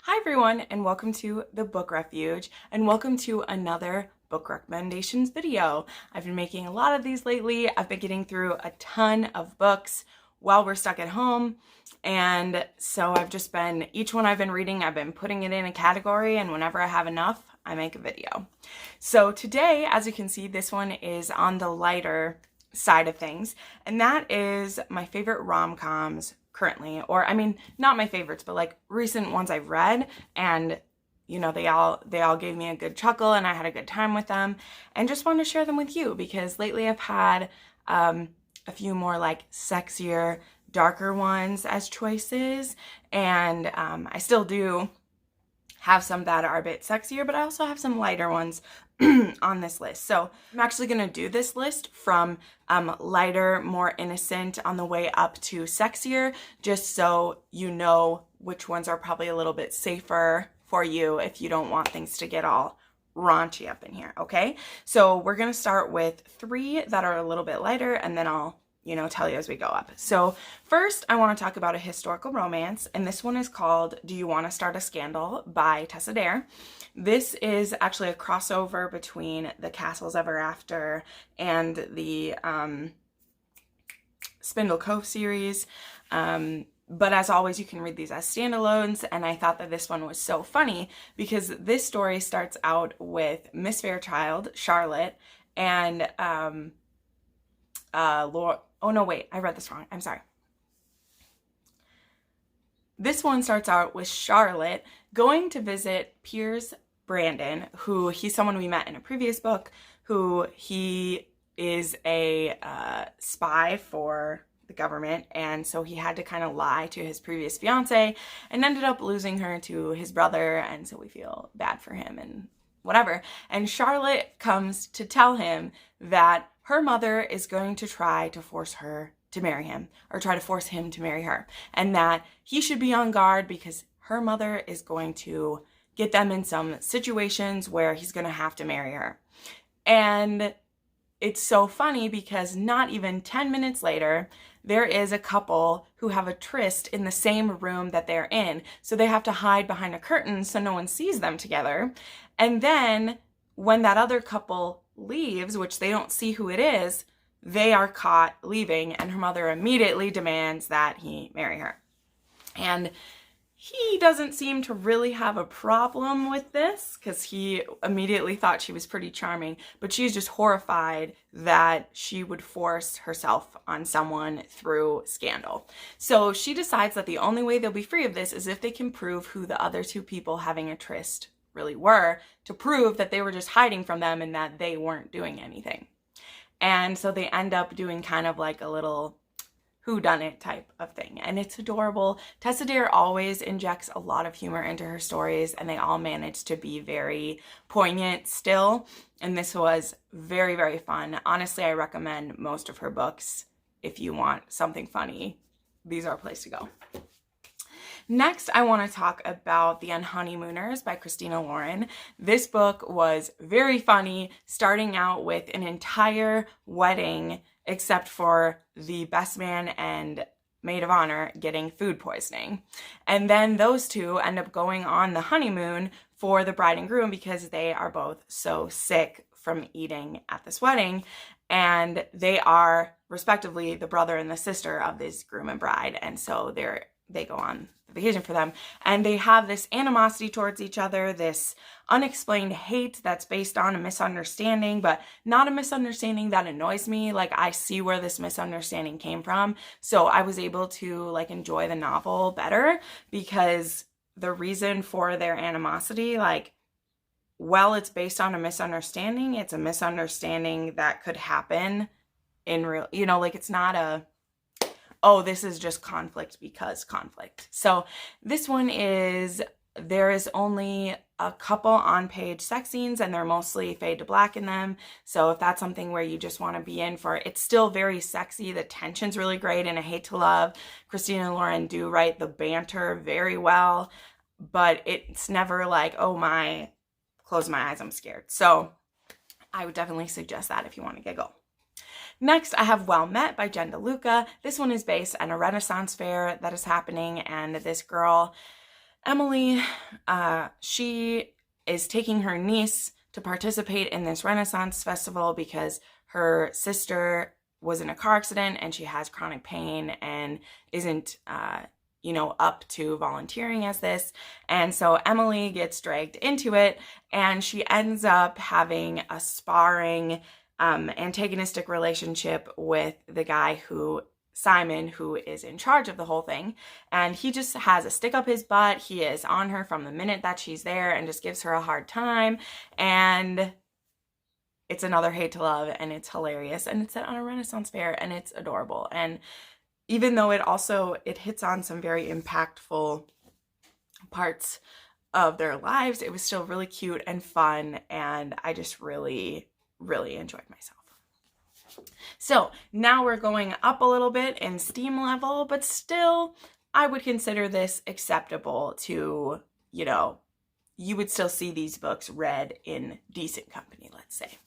Hi everyone, and welcome to the Book Refuge, and welcome to another book recommendations video. I've been making a lot of these lately. I've been getting through a ton of books while we're stuck at home, and so I've just been, each one I've been reading, I've been putting it in a category, and whenever I have enough, I make a video. So today, as you can see, this one is on the lighter side of things, and that is my favorite rom-coms currently, or I mean, not my favorites, but like recent ones I've read, and you know, they all gave me a good chuckle and I had a good time with them, and just want to share them with you because lately I've had a few more like sexier, darker ones as choices, and I still do have some that are a bit sexier, but I also have some lighter ones on this list. So I'm actually going to do this list from lighter, more innocent on the way up to sexier, just so you know which ones are probably a little bit safer for you if you don't want things to get all raunchy up in here, okay? So we're going to start with 3 that are a little bit lighter, and then I'll tell you as we go up. So first, I want to talk about a historical romance, and this one is called Do You Want to Start a Scandal by Tessa Dare. This is actually a crossover between the Castles Ever After and the Spindle Cove series. But as always, you can read these as standalones, and I thought that this one was so funny because this story starts out with Miss Fairchild, Charlotte, and oh no, wait, I read this wrong. I'm sorry. This one starts out with Charlotte going to visit Piers Brandon, who he's someone we met in a previous book, who he is a spy for the government, and so he had to kind of lie to his previous fiance and ended up losing her to his brother, and so we feel bad for him and whatever. And Charlotte comes to tell him that her mother is going to try to force her to marry him, or try to force him to marry her, and that he should be on guard because her mother is going to get them in some situations where he's going to have to marry her. And it's so funny because not even 10 minutes later, there is a couple who have a tryst in the same room that they're in. So they have to hide behind a curtain so no one sees them together. And then when that other couple leaves, which they don't see who it is, they are caught leaving, and her mother immediately demands that he marry her. And he doesn't seem to really have a problem with this because he immediately thought she was pretty charming, but she's just horrified that she would force herself on someone through scandal. So she decides that the only way they'll be free of this is if they can prove who the other 2 people having a tryst really were, to prove that they were just hiding from them and that they weren't doing anything. And so they end up doing kind of like a little whodunit type of thing, and it's adorable. Tessa Dare always injects a lot of humor into her stories, and they all manage to be very poignant still, and this was very, very fun. Honestly, I recommend most of her books. If you want something funny, these are a place to go. Next, I want to talk about The Honeymooners by Christina Lauren. This book was very funny, starting out with an entire wedding except for the best man and maid of honor getting food poisoning. And then those 2 end up going on the honeymoon for the bride and groom because they are both so sick from eating at this wedding. And they are respectively the brother and the sister of this groom and bride. And so they go on vacation for them, and they have this animosity towards each other, this unexplained hate that's based on a misunderstanding, but not a misunderstanding that annoys me. Like, I see where this misunderstanding came from, so I was able to like enjoy the novel better because the reason for their animosity, like, well, it's based on a misunderstanding. It's a misunderstanding that could happen in real, like, it's not a, oh, this is just conflict because conflict. So this one is, there is only a couple on-page sex scenes, and they're mostly fade to black in them. So if that's something where you just want to be in for, it's still very sexy. The tension's really great, and I hate to love. Christina Lauren do write the banter very well, but it's never like, oh my, close my eyes, I'm scared. So I would definitely suggest that if you want to giggle. Next, I have Well Met by Jenn. This one is based on a Renaissance fair that is happening, and this girl Emily, she is taking her niece to participate in this Renaissance festival because her sister was in a car accident and she has chronic pain and isn't, up to volunteering as this. And so Emily gets dragged into it, and she ends up having a sparring, antagonistic relationship with the guy Simon, who is in charge of the whole thing. And he just has a stick up his butt. He is on her from the minute that she's there and just gives her a hard time. And it's another hate to love, and it's hilarious, and it's set on a Renaissance fair, and it's adorable. And even though it hits on some very impactful parts of their lives, it was still really cute and fun, and I just really, really enjoyed myself. So now we're going up a little bit in steam level, but still, I would consider this acceptable to, you would still see these books read in decent company, let's say.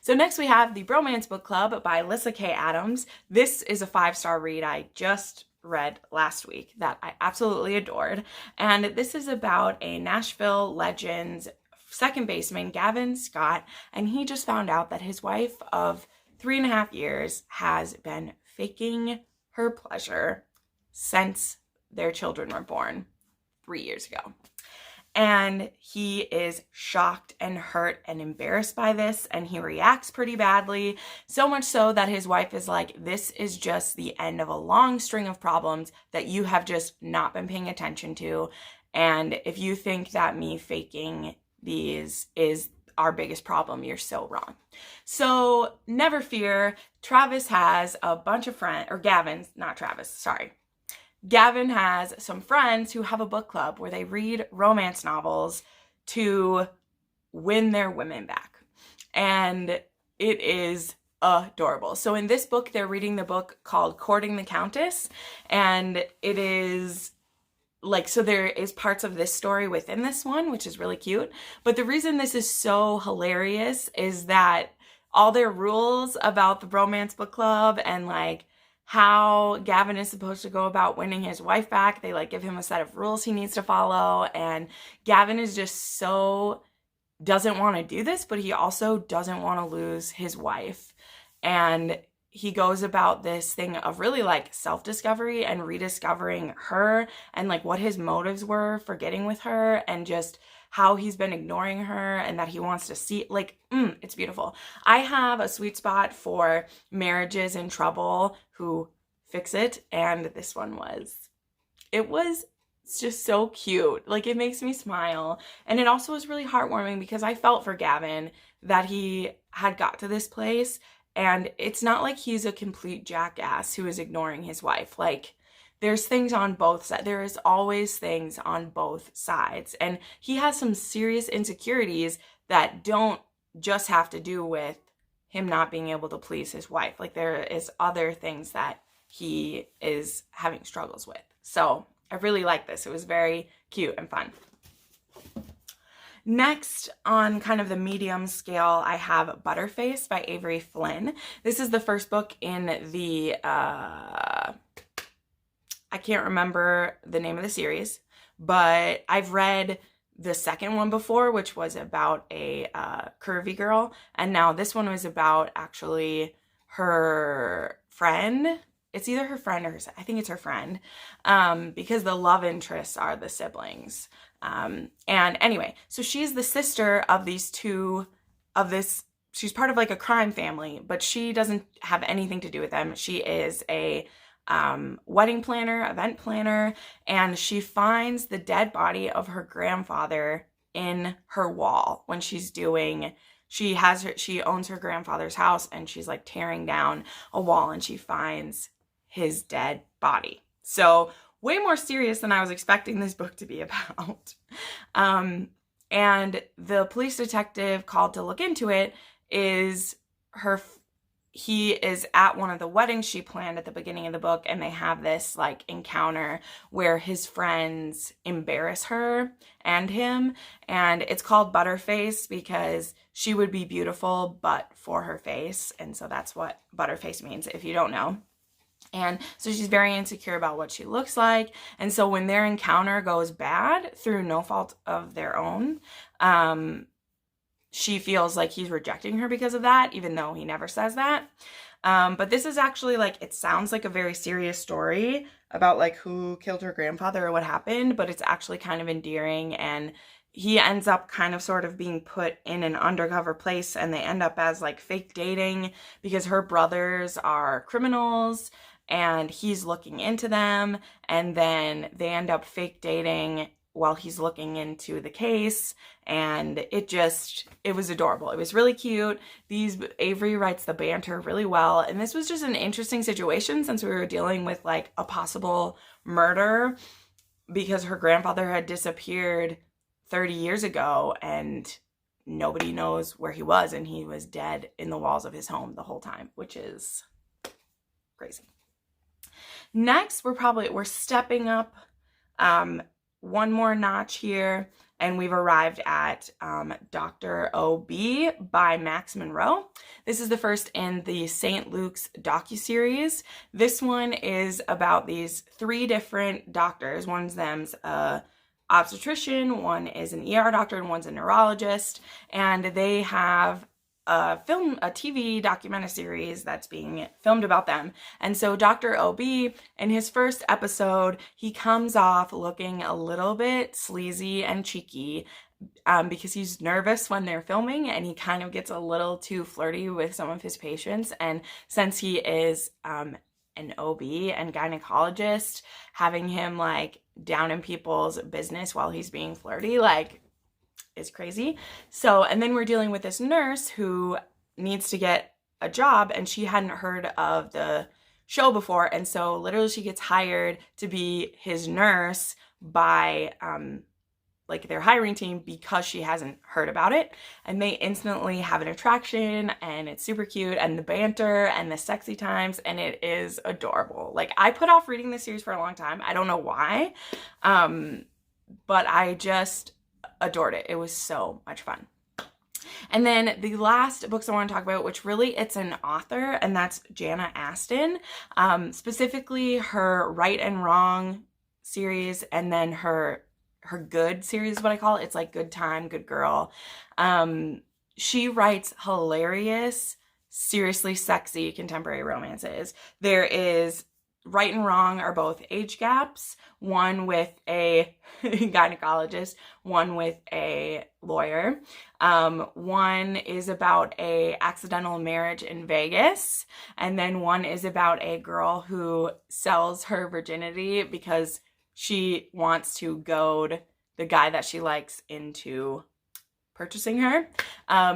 So next we have the Bromance Book Club by Lyssa Kay Adams. This is a 5-star read I just read last week that I absolutely adored. And this is about a Nashville Legends second baseman, Gavin Scott, and he just found out that his wife of 3.5 years has been faking her pleasure since their children were born 3 years ago. And he is shocked and hurt and embarrassed by this, and he reacts pretty badly, so much so that his wife is like, this is just the end of a long string of problems that you have just not been paying attention to, and if you think that me faking these is our biggest problem, you're so wrong. So never fear, Travis has a bunch of friends, or Gavin, not Travis, sorry. Gavin has some friends who have a book club where they read romance novels to win their women back. And it is adorable. So in this book, they're reading the book called Courting the Countess. And it is so there is parts of this story within this one, which is really cute. But the reason this is so hilarious is that all their rules about the Bromance Book Club and how Gavin is supposed to go about winning his wife back. They give him a set of rules he needs to follow. And Gavin is just doesn't want to do this, but he also doesn't want to lose his wife. And he goes about this thing of really self-discovery and rediscovering her and what his motives were for getting with her and just how he's been ignoring her and that he wants to see, it's beautiful. I have a sweet spot for marriages in trouble who fix it, and this one it's just so cute. It makes me smile. And it also was really heartwarming because I felt for Gavin that he had got to this place, and it's not like he's a complete jackass who is ignoring his wife. There's things on both sides. There is always things on both sides. And he has some serious insecurities that don't just have to do with him not being able to please his wife. There is other things that he is having struggles with. So I really like this. It was very cute and fun. Next, on kind of the medium scale, I have Butterface by Avery Flynn. This is the first book in the I can't remember the name of the series, but I've read the second one before, which was about a curvy girl. And now this one was about actually her friend. It's either her friend or I think it's her friend, because the love interests are the siblings. And anyway, so she's the sister of she's part of a crime family, but she doesn't have anything to do with them. She is a wedding planner, event planner, and she finds the dead body of her grandfather in her wall when she owns her grandfather's house, and she's tearing down a wall, and she finds his dead body. So way more serious than I was expecting this book to be about. And the police detective called to look into it he is at one of the weddings she planned at the beginning of the book, and they have this encounter where his friends embarrass her and him, and it's called Butterface because she would be beautiful but for her face, and so that's what Butterface means if you don't know. And so she's very insecure about what she looks like. And so when their encounter goes bad through no fault of their own, she feels like he's rejecting her because of that, even though he never says that. But this is actually like, it sounds like a very serious story about like who killed her grandfather or what happened, but it's actually kind of endearing. And he ends up kind of sort of being put in an undercover place, and they end up as like fake dating because her brothers are criminals and he's looking into them, and then they end up fake dating while he's looking into the case, and it was adorable. It was really cute. Avery writes the banter really well, and this was just an interesting situation since we were dealing with like a possible murder because her grandfather had disappeared 30 years ago and nobody knows where he was, and he was dead in the walls of his home the whole time, which is crazy. Next, we're stepping up one more notch here, and we've arrived at Dr. O.B. by Max Monroe. This is the first in the St. Luke's docuseries. This one is about these 3 different doctors. One's them's obstetrician, one is an ER doctor, and one's a neurologist, and they have a TV documentary series that's being filmed about them. And so Dr. O.B., in his first episode, he comes off looking a little bit sleazy and cheeky because he's nervous when they're filming, and he kind of gets a little too flirty with some of his patients. And since he is an OB and gynecologist, having him like down in people's business while he's being flirty, like, is crazy. So, and then we're dealing with this nurse who needs to get a job, and she hadn't heard of the show before, and so literally she gets hired to be his nurse by like their hiring team because she hasn't heard about it, and they instantly have an attraction, and it's super cute, and the banter and the sexy times, and it is adorable. Like, I put off reading this series for a long time. I don't know why, but I just adored it. It was so much fun. And then the last books I want to talk about, which really it's an author, and that's Jana Aston, specifically her Right and Wrong series, and then her Good series is what I call it. It's like Good Time, Good Girl. She writes hilarious, seriously sexy contemporary romances. There is Right and Wrong are both age gaps, one with a gynecologist, one with a lawyer. One is about a accidental marriage in Vegas, and then one is about a girl who sells her virginity because she wants to goad the guy that she likes into purchasing her.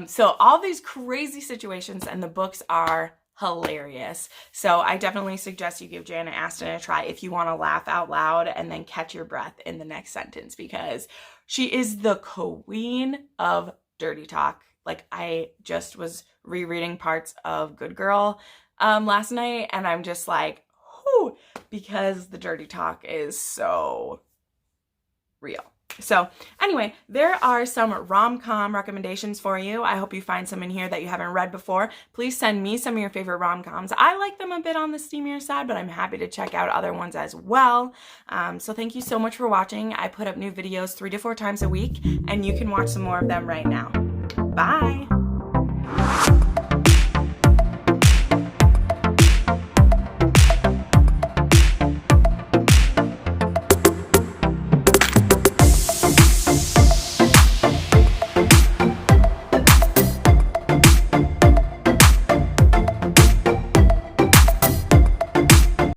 So all these crazy situations, and the books are hilarious. So I definitely suggest you give Jana Aston a try if you want to laugh out loud and then catch your breath in the next sentence, because she is the queen of dirty talk. Like, I just was rereading parts of Good Girl last night, and I'm just like, whoo, because the dirty talk is so real. So anyway, there are some rom-com recommendations for you. I hope you find some in here that you haven't read before. Please send me some of your favorite rom-coms. I like them a bit on the steamier side, but I'm happy to check out other ones as well. So thank you so much for watching. I put up new videos 3 to 4 times a week, and you can watch some more of them right now. Bye!